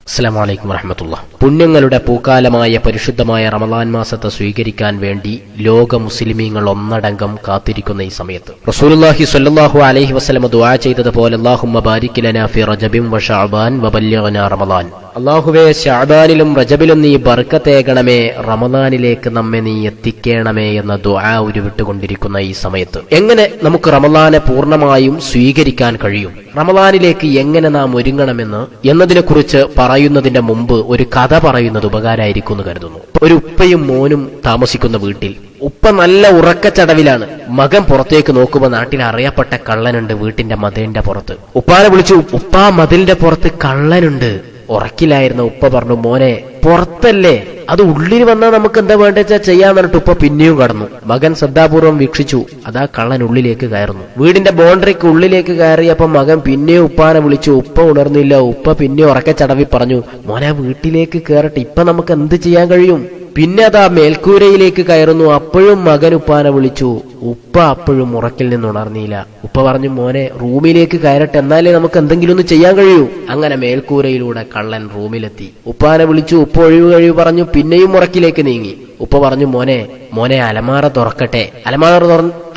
അസ്സലാമു അലൈക്കും വറഹ്മത്തുള്ളാഹി. പുണ്യങ്ങളുടെ പൂക്കാലമായ പരിശുദ്ധമായ റമളാൻ മാസത്തെ സ്വീകരിക്കാൻ വേണ്ടി ലോക മുസ്ലിമീങ്ങൾ ഒന്നടങ്കം കാത്തിരിക്കുന്ന ഈ സമയത്ത് റസൂലുള്ളാഹി സ്വല്ലല്ലാഹു അലൈഹി വസല്ലം ദുആ ചെയ്തതുപോലെ അല്ലാഹുമ്മ ബാരിക് ലനാ ഫി റജബിൻ വ ശഅബാൻ വ ബല്ലിഗ്നാ റമളാൻ. അല്ലാഹുവേ, ശഅബാനിലും റജബിലും നീ ബർക്കത്തേകണമേ, റമളാനിലേക്ക് നമ്മെ നീ എത്തിക്കണമേ എന്ന ദുആ ഉരുവിട്ടുകൊണ്ടിരിക്കുന്ന ഈ സമയത്ത് എങ്ങനെ നമുക്ക് റമളാനെ പൂർണ്ണമായും സ്വീകരിക്കാൻ കഴിയും, റമളാനിലേക്ക് എങ്ങനെ നാം ഒരുങ്ങണമെന്ന് എന്നതിനെക്കുറിച്ച് പറയുന്നതിന്റെ മുമ്പ് ഒരു കഥ പറയുന്നത് ഉപകാരമായിരിക്കും എന്ന് കരുതുന്നു. ഒരു ഉപ്പയും മോനും താമസിക്കുന്ന വീട്ടിൽ ഉപ്പ നല്ല ഉറക്കച്ചടവിലാണ്. മകൻ പുറത്തേക്ക് നോക്കുമ്പോൾ നാട്ടിൽ അറിയപ്പെട്ട കള്ളനുണ്ട് വീട്ടിന്റെ മതിലിന്റെ പുറത്ത്. ഉപ്പാനെ വിളിച്ചു, ഉപ്പാ മതിലിന്റെ പുറത്ത് കള്ളനുണ്ട്. ഉറക്കിലായിരുന്ന ഉപ്പ പറഞ്ഞു, മോനെ പുറത്തല്ലേ, അത് ഉള്ളിൽ വന്നാൽ നമുക്ക് എന്താ വേണ്ടെച്ചാ ചെയ്യാന്ന് പറഞ്ഞിട്ട് ഉപ്പ പിന്നെയും കടന്നു. മകൻ ശ്രദ്ധാപൂർവം വീക്ഷിച്ചു, അതാ കള്ളൻ ഉള്ളിലേക്ക് കയറുന്നു. വീടിന്റെ ബൗണ്ടറിക്ക് ഉള്ളിലേക്ക് കയറിയപ്പോ മകൻ പിന്നെയും ഉപ്പാനെ വിളിച്ചു. ഉപ്പ ഉണർന്നില്ല. ഉപ്പ പിന്നെ ഉറക്കച്ചടവി പറഞ്ഞു, മോനെ വീട്ടിലേക്ക് കയറട്ടെ, ഇപ്പൊ നമുക്ക് എന്ത് ചെയ്യാൻ കഴിയും? പിന്നെ അതാ മേൽക്കൂരയിലേക്ക് കയറുന്നു. അപ്പോഴും മകൻ ഉപ്പാനെ വിളിച്ചു. ഉപ്പ അപ്പോഴും ഉറക്കിൽ നിന്ന് ഉണർന്നില്ല. ഉപ്പ പറഞ്ഞു, മോനെ റൂമിലേക്ക് കയറട്ടെ, എന്നാലേ നമുക്ക് എന്തെങ്കിലും ഒന്ന് ചെയ്യാൻ കഴിയൂ. അങ്ങനെ മേൽക്കൂരയിലൂടെ കള്ളൻ റൂമിലെത്തി. ഉപ്പാനെ വിളിച്ചു. ഉപ്പ ഒഴിവ് പറഞ്ഞു. പിന്നെയും ഉറക്കിലേക്ക് നീങ്ങി. ഉപ്പ പറഞ്ഞു, മോനെ അലമാറ തുറക്കട്ടെ.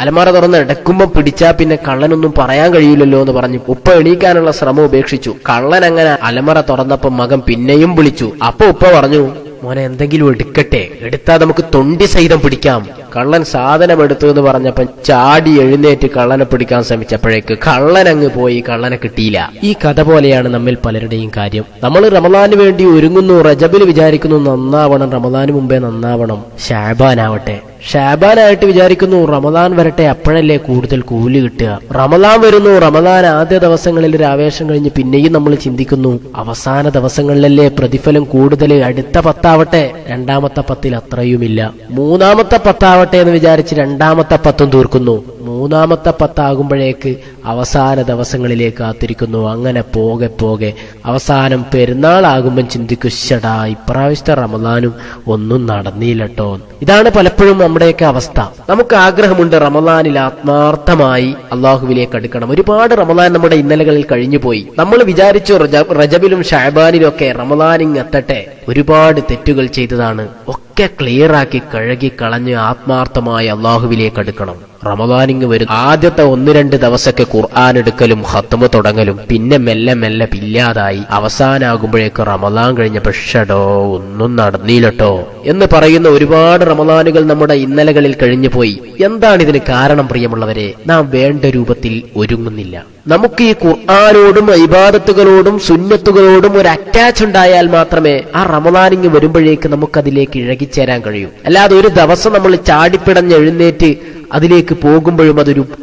അലമാറ തുറന്ന് ഇടക്കുമ്പോ പിടിച്ചാ പിന്നെ കള്ളനൊന്നും പറയാൻ കഴിയില്ലല്ലോ എന്ന് പറഞ്ഞു ഉപ്പ എണീക്കാനുള്ള ശ്രമം ഉപേക്ഷിച്ചു. കള്ളൻ അങ്ങനെ അലമാറ തുറന്നപ്പോ മകൻ പിന്നെയും വിളിച്ചു. അപ്പൊ ഉപ്പ പറഞ്ഞു, മോനെ എന്തെങ്കിലും എടുക്കട്ടെ, എടുത്താ നമുക്ക് തൊണ്ടി സഹിതം പിടിക്കാം. കള്ളൻ സാധനം എടുത്തു എന്ന് പറഞ്ഞപ്പോ ചാടി എഴുന്നേറ്റ് കള്ളനെ പിടിക്കാൻ ശ്രമിച്ചപ്പോഴേക്ക് കള്ളൻ അങ്ങ് പോയി, കള്ളനെ കിട്ടിയില്ല. ഈ കഥ പോലെയാണ് നമ്മിൽ പലരുടെയും കാര്യം. നമ്മൾ റമളാന് വേണ്ടി ഒരുങ്ങുന്നു, റജബിൽ വിചാരിക്കുന്നു നന്നാവണം, റമളാന് മുമ്പേ നന്നാവണം. ഷാബാനാവട്ടെ, ഷാബാനായിട്ട് വിചാരിക്കുന്നു റമളാൻ വരട്ടെ, അപ്പോഴല്ലേ കൂടുതൽ കൂലി കിട്ടുക. റമളാൻ വരുന്നു, റമളാൻ ആദ്യ ദിവസങ്ങളിൽ ഒരു ആവേശം കഴിഞ്ഞ് പിന്നെയും നമ്മൾ ചിന്തിക്കുന്നു അവസാന ദിവസങ്ങളിലല്ലേ പ്രതിഫലം കൂടുതൽ, അടുത്ത പത്താവട്ടെ. രണ്ടാമത്തെ പത്തിൽ അത്രയുമില്ല. മൂന്നാമത്തെ പത്താവട്ടെ എന്ന് വിചാരിച്ച് രണ്ടാമത്തെ പത്തും തീർക്കുന്നു. മൂന്നാമത്തെ പത്താകുമ്പോഴേക്ക് അവസാന ദിവസങ്ങളിലേക്ക് കാത്തിരിക്കുന്നു. അങ്ങനെ പോകെ പോകെ അവസാനം പെരുന്നാളാകുമ്പം ചിന്തിക്കും, ശടാ ഇപ്രാവശ്യത്തെ റമളാനും ഒന്നും നടന്നില്ലട്ടോ. ഇതാണ് പലപ്പോഴും നമ്മുടെയൊക്കെ അവസ്ഥ. നമുക്ക് ആഗ്രഹമുണ്ട് റമളാനിൽ ആത്മാർത്ഥമായി അള്ളാഹുവിലേക്ക് അടുക്കണം. ഒരുപാട് റമളാൻ നമ്മുടെ ഇന്നലകളിൽ കഴിഞ്ഞുപോയി. നമ്മൾ വിചാരിച്ചു റജബിലും ഷഅബാനിലും ഒക്കെ റമളാനിങ് എത്തട്ടെ. ഒരുപാട് തെറ്റുകൾ ചെയ്തതാണ്. ഒക്കെ ക്ലിയറാക്കി കഴുകി കളഞ്ഞ് ആത്മാർത്ഥമായി അള്ളാഹുവിലേക്ക് അടുക്കണം. റമളാനിങ് വരും ആദ്യത്തെ 1-2 ദിവസമൊക്കെ ഖുർആൻ എടുക്കലും ഖത്മ് തുടങ്ങലും പിന്നെ മെല്ലെ മെല്ലെ ഇല്ലാതായി. അവസാനാകുമ്പോഴേക്ക് റമളാൻ കഴിഞ്ഞപ്പോ ഷടോ ഒന്നും നടന്നില്ലട്ടോ എന്ന് പറയുന്ന ഒരുപാട് റമളാനുകൾ നമ്മുടെ ഇന്നലകളിൽ കഴിഞ്ഞുപോയി. എന്താണ് ഇതിന് കാരണം പ്രിയമുള്ളവരെ? നാം വേണ്ട രൂപത്തിൽ ഒരുങ്ങുന്നില്ല. നമുക്ക് ഈ ഖുർആനോടും ഇബാദത്തുകളോടും സുന്നത്തുകളോടും ഒരു അറ്റാച്ച് ഉണ്ടായാൽ മാത്രമേ ആ റമളാനിങ് വരുമ്പോഴേക്ക് നമുക്കതിലേക്ക് ഇഴകിച്ചേരാൻ കഴിയൂ. അല്ലാതെ ഒരു ദിവസം നമ്മൾ ചാടിപ്പിടഞ്ഞ് എഴുന്നേറ്റ് അതിലേക്ക് പോകുമ്പോഴും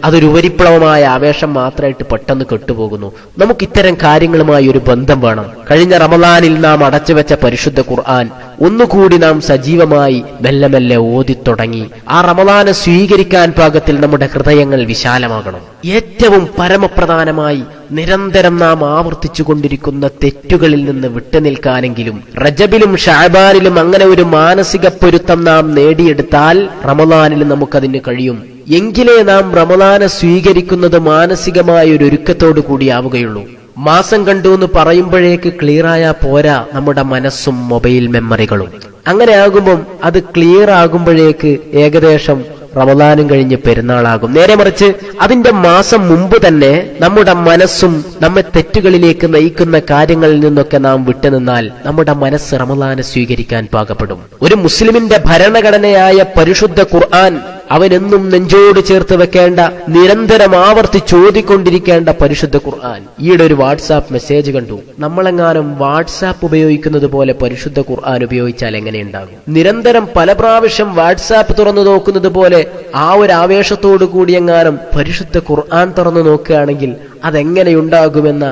അതൊരു ഉപരിപ്ലവമായ ആവേശം മാത്രമായിട്ട് പെട്ടെന്ന് കെട്ടുപോകുന്നു. നമുക്ക് ഇത്തരം കാര്യങ്ങളുമായി ഒരു ബന്ധം വേണം. കഴിഞ്ഞ റമളാനിൽ നാം അടച്ചുവെച്ച പരിശുദ്ധ ഖുർആൻ ഒന്നുകൂടി നാം സജീവമായി മെല്ലെ മെല്ലെ ഓതിത്തുടങ്ങി ആ റമളാനെ സ്വീകരിക്കാൻ പാകത്തിൽ നമ്മുടെ ഹൃദയങ്ങൾ വിശാലമാകണം. ഏറ്റവും പരമപ്രധാനമായി നിരന്തരം നാം ആവർത്തിച്ചു കൊണ്ടിരിക്കുന്ന തെറ്റുകളിൽ നിന്ന് വിട്ടുനിൽക്കാനെങ്കിലും റജബിലും ഷഅബാനിലും അങ്ങനെ ഒരു മാനസിക പൊരുത്തം നാം നേടിയെടുത്താൽ റമളാനിൽ നമുക്കതിന് കഴിയും. എങ്കിലേ നാം റമളാനെ സ്വീകരിക്കുന്നത് മാനസികമായ ഒരു ഒരുക്കത്തോടു കൂടിയാവുകയുള്ളൂ. മാസം കണ്ടു എന്ന് പറയുമ്പോഴേക്ക് ക്ലിയറായാ പോരാ നമ്മുടെ മനസ്സും മൊബൈൽ മെമ്മറികളും. അങ്ങനെ ആകുമ്പം അത് ക്ലിയർ ആകുമ്പോഴേക്ക് ഏകദേശം റമളാനും കഴിഞ്ഞ് പെരുന്നാളാകും. നേരെ മറിച്ച് അതിന്റെ മാസം മുമ്പ് തന്നെ നമ്മുടെ മനസ്സും നമ്മെ തെറ്റുകളിലേക്ക് നയിക്കുന്ന കാര്യങ്ങളിൽ നിന്നൊക്കെ നാം വിട്ടുനിന്നാൽ നമ്മുടെ മനസ്സ് റമളാനെ സ്വീകരിക്കാൻ പാകപ്പെടും. ഒരു മുസ്ലിമിന്റെ ഭരണഘടനയായ പരിശുദ്ധ ഖുർആൻ അവനെന്നും നെഞ്ചോട് ചേർത്ത് വെക്കേണ്ട, നിരന്തരം ആവർത്തിച്ചോതിക്കൊണ്ടിരിക്കേണ്ട പരിശുദ്ധ ഖുർആൻ. ഈയിടെ ഒരു വാട്സാപ്പ് മെസ്സേജ് കണ്ടു. നമ്മളെങ്ങാനും വാട്സാപ്പ് ഉപയോഗിക്കുന്നത് പോലെ പരിശുദ്ധ ഖുർആൻ ഉപയോഗിച്ചാൽ എങ്ങനെയുണ്ടാകും? നിരന്തരം പല പ്രാവശ്യം വാട്സാപ്പ് തുറന്നു നോക്കുന്നത് പോലെ ആ ഒരു ആവേശത്തോടു കൂടിയെങ്ങാനും പരിശുദ്ധ ഖുർആൻ തുറന്നു നോക്കുകയാണെങ്കിൽ അതെങ്ങനെയുണ്ടാകുമെന്ന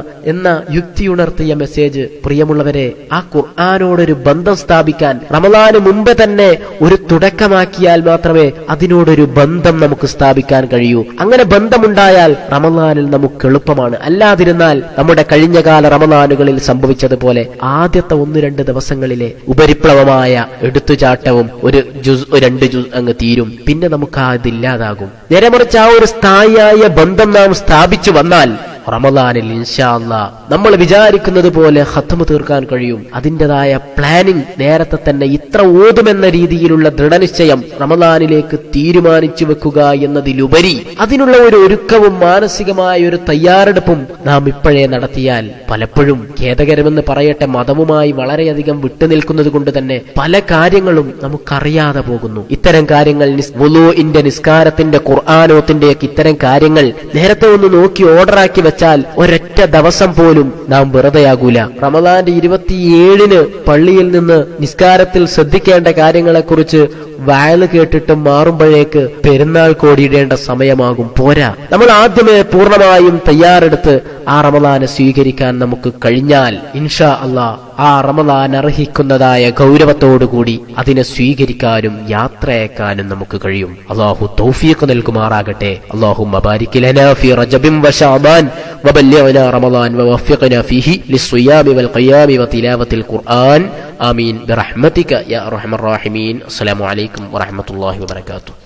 യുക്തിയുണർത്തിയ മെസ്സേജ്. പ്രിയമുള്ളവരെ, ആ ഖുർആനോടൊരു ബന്ധം സ്ഥാപിക്കാൻ റമളാന് മുമ്പ് തന്നെ ഒരു തുടക്കമാക്കിയാൽ മാത്രമേ അതിനോടൊരു ബന്ധം നമുക്ക് സ്ഥാപിക്കാൻ കഴിയൂ. അങ്ങനെ ബന്ധമുണ്ടായാൽ റമളാനിൽ നമുക്ക് എളുപ്പമാണ്. അല്ലാതിരുന്നാൽ നമ്മുടെ കഴിഞ്ഞകാല റമളാനുകളിൽ സംഭവിച്ചതുപോലെ ആദ്യത്തെ 1-2 ദിവസങ്ങളിലെ ഉപരിപ്ലവമായ എടുത്തുചാട്ടവും ഒരു ജുസ് 2 ജുസ് അങ്ങ് തീരും. പിന്നെ നമുക്ക് അതില്ലാതാകും. നേരെ മറിച്ച് ആ ഒരു സ്ഥായിയായ ബന്ധം നാം സ്ഥാപിച്ചു വന്നാൽ റമദാനിൽ ഇൻഷാ അല്ലാഹ് നമ്മൾ വിചാരിക്കുന്നത് പോലെ ഖത്മ് തീർക്കാൻ കഴിയും. അതിൻ്റെതായ പ്ലാനിംഗ് നേരത്തെ തന്നെ ഇത്ര ഓതുമെന്ന രീതിയിലുള്ള ദൃഢനിശ്ചയം റമദാനിലേക്ക് തീരുമാനിച്ചു വെക്കുക എന്നതിലുപരി അതിനുള്ള ഒരു ഒരുക്കവും മാനസികമായ ഒരു തയ്യാറെടുപ്പും നാം ഇപ്പോഴേ നടത്തിയാൽ, പലപ്പോഴും ഖേദകരമെന്ന് പറയട്ടെ, മതവുമായി വളരെയധികം വിട്ടുനിൽക്കുന്നത് കൊണ്ട് തന്നെ പല കാര്യങ്ങളും നമുക്കറിയാതെ പോകുന്നു. ഇത്തരം കാര്യങ്ങൾ വുളൂഇന്റെ, നിസ്കാരത്തിന്റെ, ഖുർആനോത്തിന്റെയൊക്കെ ഇത്തരം കാര്യങ്ങൾ നേരത്തെ ഒന്ന് നോക്കി ഓർഡറാക്കി വെച്ചാൽ ഒരൊറ്റ ദിവസം പോലും നാം വെറുതെയാകൂല. റമദാന്റെ 27-ന് പള്ളിയിൽ നിന്ന് നിസ്കാരത്തിൽ ശ്രദ്ധിക്കേണ്ട കാര്യങ്ങളെക്കുറിച്ച് വയല് കേട്ടിട്ട് മാറുമ്പോഴേക്ക് പെരുന്നാൾ കോടിയിടേണ്ട സമയമാകും. പോരാ, നമ്മൾ ആദ്യമേ പൂർണ്ണമായും തയ്യാറെടുത്ത് ആ റമദാനെ സ്വീകരിക്കാൻ നമുക്ക് കഴിഞ്ഞാൽ ഇൻഷാ അല്ലാഹ് ആ റമദാൻ അർഹിക്കുന്നതായ ഗൗരവത്തോടുകൂടി അതിനെ സ്വീകരിക്കാനും യാത്രയാക്കാനും നമുക്ക് കഴിയും. അല്ലാഹു തൗഫീഖ് നൽകുമാറാകട്ടെ. അല്ലാഹുമ്മ ബാരിക് ലനാ ഫീ റജബിൻ വശഅബാൻ വബല്ലിഗ്നാ റമദാൻ വവഫിഖ്നാ ഫീഹി ലിസ്സിയാമി വൽഖിയാമി വതിലാവത്തിൽ ഖുർആൻ. ആമീൻ ബിറഹ്മതിക യാ അർഹമർ റഹീമീൻ. അസ്സലാമു അലൈക്കും വറഹ്മത്തുള്ളാഹി വബറകാതുഹു.